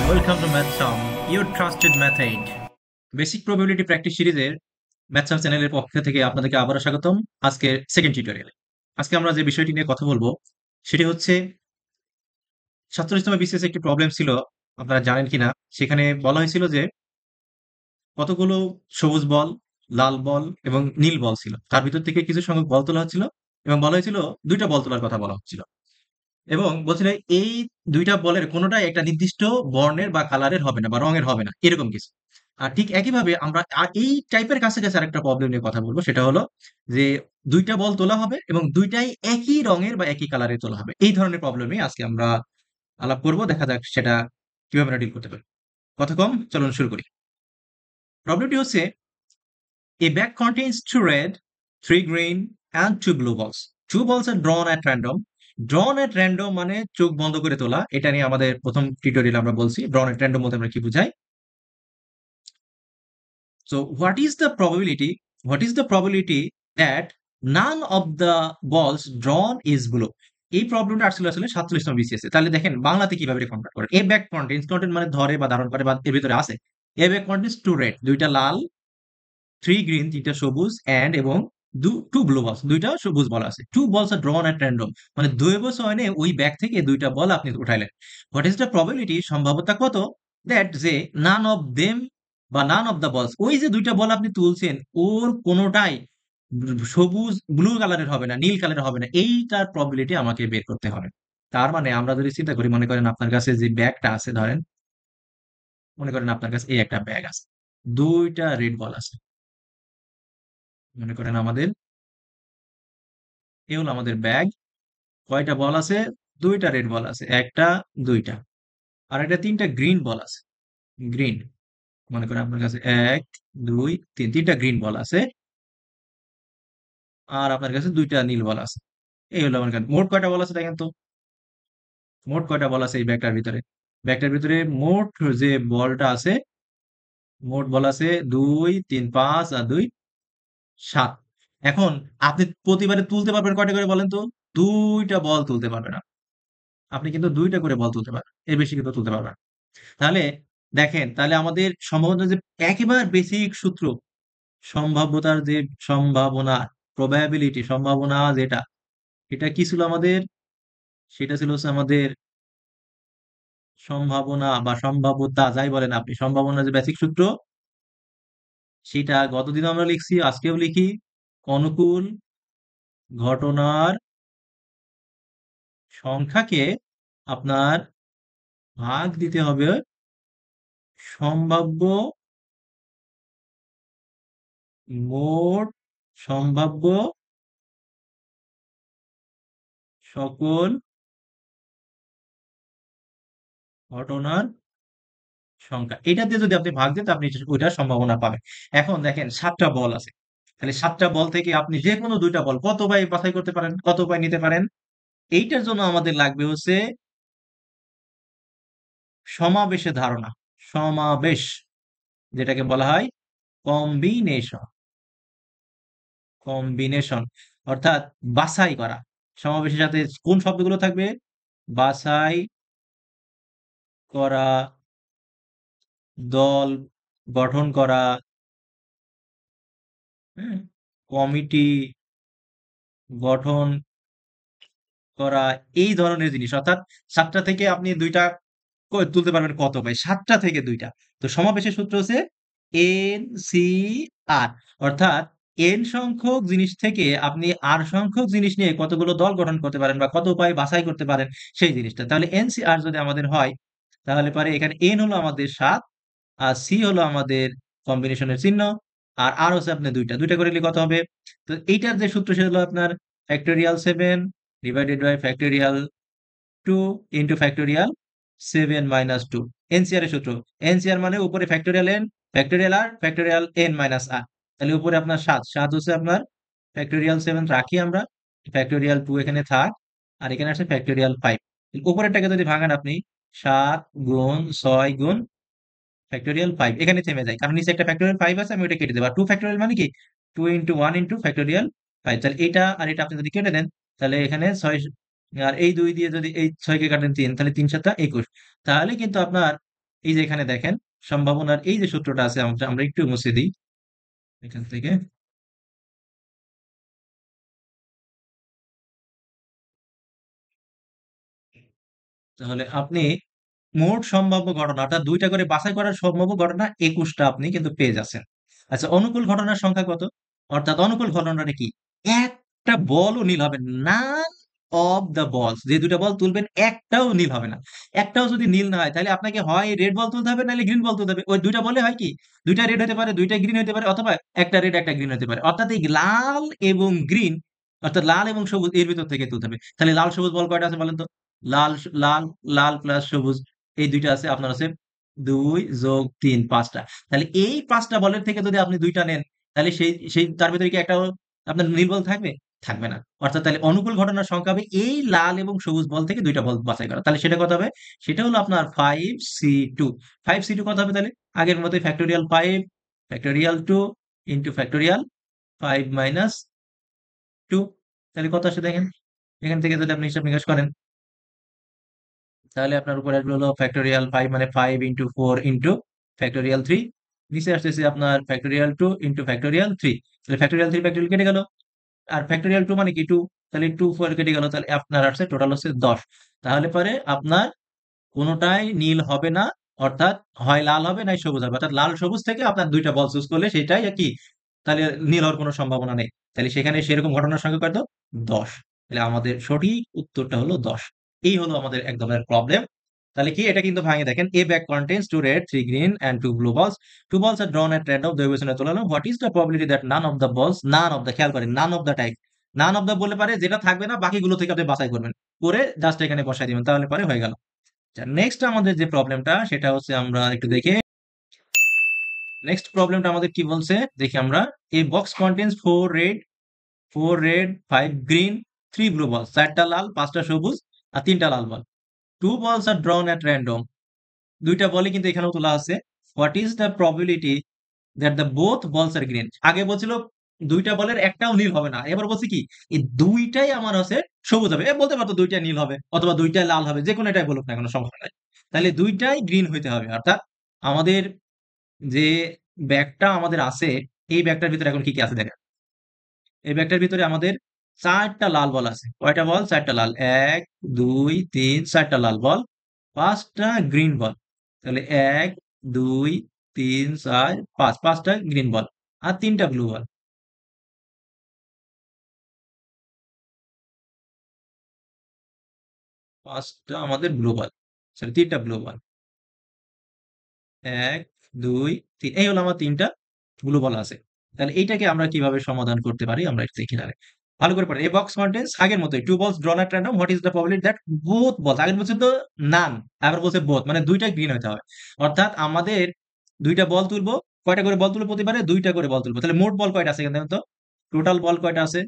Welcome to MathSum, your trusted math aid. Basic probability practice সিরিজের ম্যাথসাম চ্যানেলের পক্ষ থেকে আপনাদেরকে আবারও স্বাগতম। আজকে সেকেন্ড টিউটোরিয়ালে আজকে আমরা যে বিষয়টি নিয়ে কথা বলবো সেটি হচ্ছে 47তম বিসিএস একটি প্রবলেম ছিল, আপনারা জানেন কিনা। সেখানে বলা হয়েছিল যে কতগুলো সবুজ বল, লাল বল এবং নীল বল ছিল, তার ভিতর থেকে কিছু সংখ্যক বল তোলা হচ্ছিল এবং বলা হয়েছিল দুইটা বল তোলার কথা বলা হচ্ছিল এবং বলছিল এই দুইটা বলের কোনোটাই একটা নির্দিষ্ট বর্ণের বা কালারের হবে না বা রঙের হবে না, এরকম কিছু। আর ঠিক একইভাবে আমরা এই টাইপের কাছাকাছি আরেকটা প্রবলেম নিয়ে কথা বলবো, সেটা হলো যে দুইটা বল তোলা হবে এবং দুইটাই একই রঙের বা একই কালারের তোলা হবে। এই ধরনের প্রবলেমে আজকে আমরা আলাপ করব, দেখা যাক সেটা কিভাবে আমরা ডিল করতে পারি। কথা কম, চলুন শুরু করি। প্রবলেমটি হচ্ছে a bag contains two red, three green and two blue balls. Two balls are drawn at random. Drawn at random মানে চোখ বন্ধ করে তোলা। এটা নিয়ে আমাদের প্রথম টিউটোরিয়ালে আমরা বলছি drawn at random বলতে আমরা কি বুঝাই। So what is the probability that none of the balls drawn is blue? এই প্রবলেমটা আসলে 47তম বিসিএস এ। তাহলে দেখেন বাংলাতে কিভাবে এটা কনভার্ট করে। A bag contains, contain মানে ধরে বা ধারণ করে বা এর ভিতরে আছে। A bag contains two red, দুইটা লাল, থ্রি গ্রিন তিনটা সবুজ অ্যান্ড এবং টু ব্লু বলস দুইটা সবুজ বল আছে। টু বলস আর ড্রন অ্যাট র্যান্ডম মানে দৈব চয়নে ওই ব্যাগ থেকে দুইটা বল আপনি উঠাইলেন। হোয়াট ইজ দ্য প্রবাবিলিটি, সম্ভাব্যতা কত, দ্যাট যে নান অফ দেম বা নান অফ দ্য বলস, ওই যে দুইটা বল আপনি তুলছেন ওর কোনোটাই সবুজ ব্লু কালারের হবে না, নীল কালারের হবে না, এইটার প্রবাবিলিটি আমাকে বের করতে হবে। তার মানে আমরা যদি চিন্তা করি, মনে করেন আপনার কাছে যে ব্যাগটা আছে, ধরেন মনে করেন আপনার কাছে এই একটা ব্যাগ আছে, দুইটা রেড বল আছে। মনে করেন আমাদের এ হলো আমাদের ব্যাগ, কয়টা বল আছে, দুইটা রেড বল আছে, একটা দুইটা আর একটা তিনটা গ্রিন বল আছে। গ্রিন, মনে করেন আপনার কাছে এক দুই তিন, তিনটা গ্রিন বল আছে আর আপনার কাছে দুইটা নীল বল আছে। এই হলো আমার কাছে মোট কয়টা বল আছে দেখেন তো, মোট কয়টা বল আছে এই ব্যাগটার ভিতরে। ব্যাগটার ভিতরে মোট যে বলটা আছে, মোট বল আছে দুই তিন পাঁচ আর দুই সাত। এখন আপনি প্রতিবারে তুলতে পারবেন কয়টা করে বলেন তো? দুইটা বল তুলতে পারবেন না। আপনি কিন্তু দুইটা করে বল তুলতে পারবেন, এর বেশি কিন্তু তুলতে পারবেন না। তাহলে দেখেন, তাহলে আমাদের সম্ভাবনা যে একেবারে বেসিক সূত্র, সম্ভাব্যতার যে সম্ভাবনা, প্রবাবিলিটি সম্ভাবনা যেটা, এটা কি ছিল আমাদের? সেটা ছিল হচ্ছে আমাদের সম্ভাবনা বা সম্ভাব্যতা যাই বলেন আপনি, সম্ভাবনা যে বেসিক সূত্র, সেটা গতদিন আমরা লিখছি, আজকেও লিখি। অনুকূল ঘটনার সংখ্যাকে আপনার ভাগ দিতে হবে সম্ভাব্য মোট সম্ভাব্য সকল ঘটনার সংখ্যা। এটা দিয়ে যদি আপনি ভাগ দেন আপনি ওইটার সম্ভাবনা পাবেন। এখন দেখেন 7টা বল আছে, তাহলে 7টা বল থেকে আপনি যে কোনো দুইটা বল কত উপায় বাছাই করতে পারেন, কত উপায় নিতে পারেন। এইটার জন্য আমাদের লাগবে হচ্ছে সমাবেশের ধারণা। সমাবেশ, যেটাকে বলা হয় কম্বিনেশন। কম্বিনেশন অর্থাৎ বাছাই করা। সমাবেশের সাথে কোন শব্দগুলো থাকবে? বাছাই করা, দল গঠন করা, হুম, কমিটি গঠন করা, এই ধরনের জিনিস। অর্থাৎ 7টা থেকে আপনি দুইটা তুলতে পারবেন কত ভাই? 7টা থেকে দুইটা। তো সমাবেশের সূত্র হচ্ছে এন সি আর, অর্থাৎ এন সংখ্যক জিনিস থেকে আপনি আর সংখ্যক জিনিস নিয়ে কতগুলো দল গঠন করতে পারেন বা কত উপায়ে বাছাই করতে পারেন সেই জিনিসটা। তাহলে এন সি আর যদি আমাদের হয়, তাহলে পারে এখানে এন হলো আমাদের 7 আর সি হলো আমাদের কম্বিনেশনের চিহ্ন আর হচ্ছে আপনার দুইটা দুইটা করে নিলে কত হবে? তো এইটার যে সূত্র সেটা হলো আপনার factorial 7 divided by factorial 2 into factorial 7 minus 2। NCR এর সূত্র, এনসিআর মানে উপরে factorial n, factorial r, factorial n minus r. তাহলে উপরে আপনার 7, 7 হচ্ছে আপনার ফ্যাক্টোরিয়াল 7 রাখি আমরা, ফ্যাক্টোরিয়াল 2 এখানে থাক আর এখানে আছে ফ্যাক্টোরিয়াল 5। উপরেরটাকে যদি ভাঙান আপনি, 7 গুণ 6 গুণ ফ্যাক্টোরিয়াল 5, এখানে থেমে যায় কারণ নিচে একটা ফ্যাক্টোরিয়াল 5 আছে, আমি ওটা কেটে দেবো। আর 2 ফ্যাক্টোরিয়াল মানে কি 2 ইন্টু 1 ইন্টু ফ্যাক্টোরিয়াল 5। তাহলে এটা আর এটা আপনি যদি কেটে দেন, তাহলে এখানে 6 আর এই 2 দিয়ে যদি এই 6 কে কাটেন 3, তাহলে 3 7 21। তাহলে কিন্তু আপনার এই যে এখানে দেখেন সম্ভাবনার এই যে সূত্রটা আছে, আমরা আমরা একটু মুছে দিই এখান থেকে। তাহলে আপনি মোট সম্ভাব্য ঘটনা অর্থাৎ ২ টা করে বাছাই করার সম্ভাব্য ঘটনা ২১ টা আপনি কিন্তু পেয়ে যাচ্ছেন। আচ্ছা, অনুকূল ঘটনার সংখ্যা কত? অর্থাৎ অনুকূল ঘটনাটা কি? একটা বলও নীল হবে না। None of the balls, যে ২ টা বল তুলবেন একটাও নীল হবে না। একটাও যদি নীল না হয় তাহলে আপনাকে হয় রেড বল তুলতে হবে নাইলে গ্রিন বল তুলতে হবে। ওই ২ টা বলে হয় কি? ২ টা রেড হতে পারে, ২ টা গ্রিন হতে পারে অথবা একটা রেড একটা গ্রিন হতে পারে। অর্থাৎ এই লাল এবং গ্রিন অর্থাৎ লাল এবং সবুজ এর ভিতর থেকে তুলতে হবে। তাহলে লাল সবুজ বল কয়টা আছে বলেন তো? লাল লাল লাল প্লাস সবুজ এই ২ টা আছে, আপনার আছে ২ যোগ ৩ ৫ টা। তাহলে এই ৫ টা বলের থেকে যদি আপনি ২ টা নেন, তাহলে সেই সেই তার ভেতরে কি একটাও আপনার নীল বল থাকবে? থাকবে না। অর্থাৎ তাহলে অনুকূল ঘটনার সংখ্যা হবে এই লাল এবং সবুজ বল থেকে ২ টা বল বাছাই করা। তাহলে সেটা কত হবে? সেটা হলো আপনার 5C2 5C2 কত হবে তাহলে? আগের মতোই factorial 5 factorial 2 into factorial 5 minus 2, তাহলে কত আসে দেখেন? এখান থেকে যদি আপনি হিসাব নিকাশ করেন তাহলে আপনার উপরে আসবে হলো ফ্যাক্টোরিয়াল 5 মানে 5 ইনটু 4 ইনটু ফ্যাক্টোরিয়াল 3, নিচে আসতেছে আপনার ফ্যাক্টোরিয়াল 2 ইনটু ফ্যাক্টোরিয়াল 3। তাহলে ফ্যাক্টোরিয়াল 3 ফ্যাক্টোরিয়াল কেটে গেল। আর ফ্যাক্টোরিয়াল 2 মানে কি 2, তাহলে 2 4 কেটে গেল, তাহলে আপনার আসছে টোটাল হচ্ছে 10। তাহলে পরে আপনার কোনটাই নীল হবে না, অর্থাৎ হয় লাল হবে নাই সবুজ হবে। অর্থাৎ লাল সবুজ থেকে আপনার ২ টা বল চুজ করলে সেটাই কি তাহলে নীল হওয়ার কোনো সম্ভাবনা নেই। তাহলে সেখানে সেরকম ঘটনার সংখ্যা কত? ১০। তাহলে আমাদের সঠিক উত্তরটা হলো ১০। এই হলো আমাদের এক ধরনের প্রবলেম। তাহলে কি এটা কিন্তু ভাঙে দেখেন, A bag contains 2 red, 3 green and 2 blue balls. 2 balls are drawn at random, দৈব বিছানায় তোলা হলো। What is the probability that none of the balls, none of the, খেয়াল করেন none of the type, none of the বললে পারে যেটা থাকবে না বাকিগুলো থেকে আপনি বাছাই করবেন। করে জাস্ট এখানে বসায় দিবেন তাহলে পরে হয়ে গেল। আচ্ছা, নেক্সট আমাদের যে প্রবলেমটা সেটা হচ্ছে আমরা একটু দেখি। নেক্সট প্রবলেমটা আমাদের কি বলছে দেখি আমরা। A box contains 4 red, 5 green, 3 blue balls, 4টা লাল, 5টা সবুজ আর 3টা লাল বল। 2 balls are drawn at random, 2টা বলই কিন্তু এখানেও তোলা আছে। What is the probability that the both balls are green? আগে বলছিল 2টা বলের একটাও নীল হবে না। এবার বলছে কি এই 2টাই আমার আছে সবুজ হবে। বলতে পারতো 2টা নীল হবে অথবা 2টাই লাল হবে। যেকোনো এটাই বলুক না কোনো সমস্যা নাই। তাহলে 2টাই গ্রিন হইতে হবে। অর্থাৎ আমাদের যে ব্যাগটা আমাদের আছে এই ব্যাগটার ভিতরে এখন কি কি আছে দেখেন। এই ব্যাগটার ভিতরে আমাদের 4টা লাল বল আছে। কয়টা বল? 4টা লাল। ১ ২ ৩ 4টা লাল বল, 5টা গ্রিন বল। তাহলে ১ ২ ৩ ৪ ৫, ৫টা গ্রিন বল আর 3টা ব্লু বল। 5টা আমাদের ব্লু বল, সরি 3টা ব্লু বল। ১ ২ ৩, এই হলো আমার 3টা ব্লু বল আছে। তাহলে এইটাকে আমরা কিভাবে সমাধান করতে পারি আমরা একটু দেখি তাহলে। ভালো করে পড়েন। A box contains আগের মতোই 2 balls drawn at random. What is the probability that both balls, আগের বলছে তো none, আবার বলছে both, মানে 2টাই গ্রিন হইতে হবে। অর্থাৎ আমাদের 2টা বল তুলবো। কয়টা করে বল তুলবো প্রতিবারে? 2টা করে বল তুলবো। তাহলে মোট বল কয়টা আছে এখানে দেখেন তো? টোটাল বল কয়টা আছে?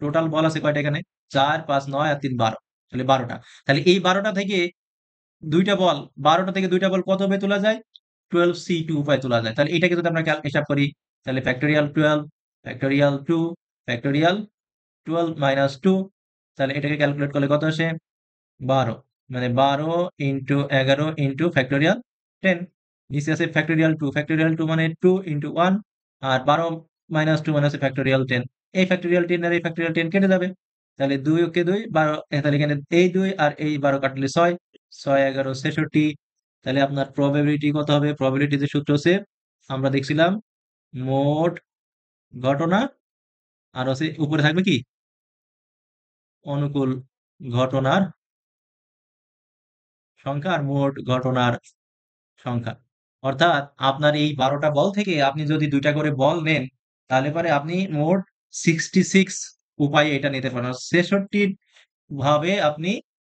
টোটাল বল আছে কয়টা এখানে? ৪ ৫ ৯ আর ৩ ১২। তাহলে ১২টা। তাহলে এই ১২টা থেকে ২টা বল, ১২টা থেকে ২টা বল কত ভাবে তোলা যায়? 12C2 উপায়ে তোলা যায়। তাহলে এটাকে যদি আমরা হিসাব করি তাহলে ফ্যাক্টোরিয়াল 12 ফ্যাক্টোরিয়াল 2 ফ্যাক্টোরিয়াল 12 মাইনাস 2, তাহলে এটাকে ক্যালকুলেট করলে কত আসে? ১২, মানে ১২ ইনটু ১১ ইনটু ফ্যাক্টোরিয়াল 10। নিচে আছে ফ্যাক্টোরিয়াল 2, ফ্যাক্টোরিয়াল 2 মানে 2 ইনটু 1 আর ১২ মাইনাস 2 মানে হচ্ছে ফ্যাক্টোরিয়াল 10। এই ফ্যাক্টোরিয়াল 10 আর এই ফ্যাক্টোরিয়াল 10 কেটে যাবে। তাহলে ২ কে ২ ১২, তাহলে এখানে এই ২ আর এই ১২ কাটলে ৬, ৬ ১১ ৬৬। তাহলে আপনার প্রবাবিলিটি কত হবে? প্রবাবিলিটি যে সূত্র হচ্ছে আমরা দেখছিলাম মোট ঘটনা আর হচ্ছে উপরে থাকবে কি? অনুকূল ঘটনার সংখ্যা আর মোট ঘটনার সংখ্যা। অর্থাৎ আপনার এই ১২টা বল থেকে আপনি যদি ২টা করে বল নেন, তাহলে পরে আপনি মোট 66 উপায়ে এটা নিতে পারেন। ৬৬ ভাবে আপনি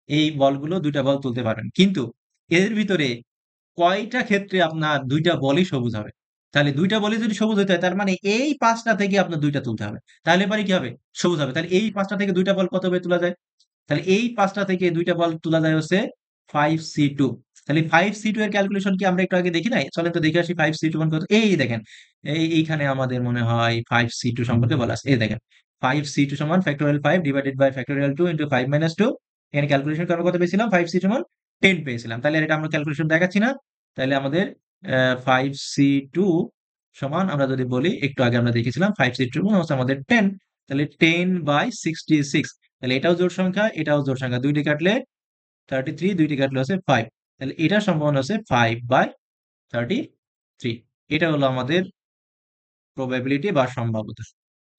এই বলগুলো ২টা বল তুলতে পারবেন। কিন্তু এর ভিতরে কয়টা ক্ষেত্রে আপনার ২টা বলই সবুজ হবে? তাহলে ২টা বলই যদি সবুজ হইতে হয় তার মানে এই ৫টা থেকে আপনার ২টা তুলতে হবে। তাহলে পরে কি হবে? সবুজ হবে। তাহলে এই ৫টা থেকে ২টা বল কতভাবে তোলা যায়? তাহলে এই ৫টা থেকে ২টা বল তোলা যায় হচ্ছে 5C2। তাহলে 5C2 এর ক্যালকুলেশন কি আমরা একটু আগে দেখি নাই? চলেন তো দেখে আসি 5C2 মান কত? এই দেখেন। এইখানে আমাদের মনে হয় 5C2 সম্পর্কে বলা আছে। এই দেখেন। 5C2 সমান factorial 5 divided by factorial 2 into 5 minus 2। এখানে ক্যালকুলেশন করে আমরা কত পেয়েছিলাম? 5C2 মান 10 পেয়েছিলাম। তাহলে আর এটা আমরা ক্যালকুলেশন দেখাচ্ছি না। তাহলে আমাদের 5c2 সমান আমরা যদি বলি, একটু আগে আমরা দেখেছিলাম 5c2 হচ্ছে আমাদের 10, তাহলে 10/66। তাহলে এটাও জোড় সংখ্যা, এটাও জোড় সংখ্যা, দুইটি কাটলে 33, দুইটি কাটলে হচ্ছে 5। তাহলে এটা সম্ভাবনা হচ্ছে 5/33। এটা হলো আমাদের প্রবাবিলিটি বা সম্ভাব্যতা।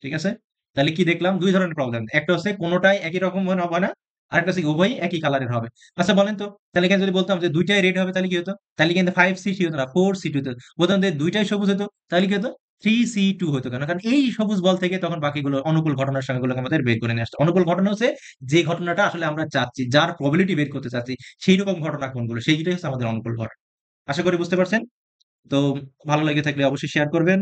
ঠিক আছে? তাহলে কি দেখলাম? দুই ধরনের প্রবলেম, একটা হচ্ছে কোনোটাই একই রকম হবে না, আরেকটা হচ্ছে উভয়ই একই কালারের হবে। আচ্ছা বলেন তো, তাহলে এখানে যদি বলতাম যে দুইটাই রেড হবে তাহলে কি হতো? তাহলে কিন্তু 5c3 হতো না, 4c2 হতো। বলতাম যে দুইটাই সবুজ হতো, তাহলে কি হতো? 3c2 হতো। কেন? কারণ এই সবুজ বল থেকে তখন বাকিগুলো অনুকূল ঘটনার সংখ্যাগুলোকে আমাদের বের করে নিয়ে আসতো। অনুকূল ঘটনা হচ্ছে যে ঘটনাটা আসলে আমরা চাচ্ছি, যার প্রবাবিলিটি বের করতে চাচ্ছি, সেই রকম ঘটনা কোনগুলো, সেইটাই হচ্ছে আমাদের অনুকূল ঘটনা। আশা করি বুঝতে পারছেন। তো ভালো লেগে থাকলে অবশ্যই শেয়ার করবেন।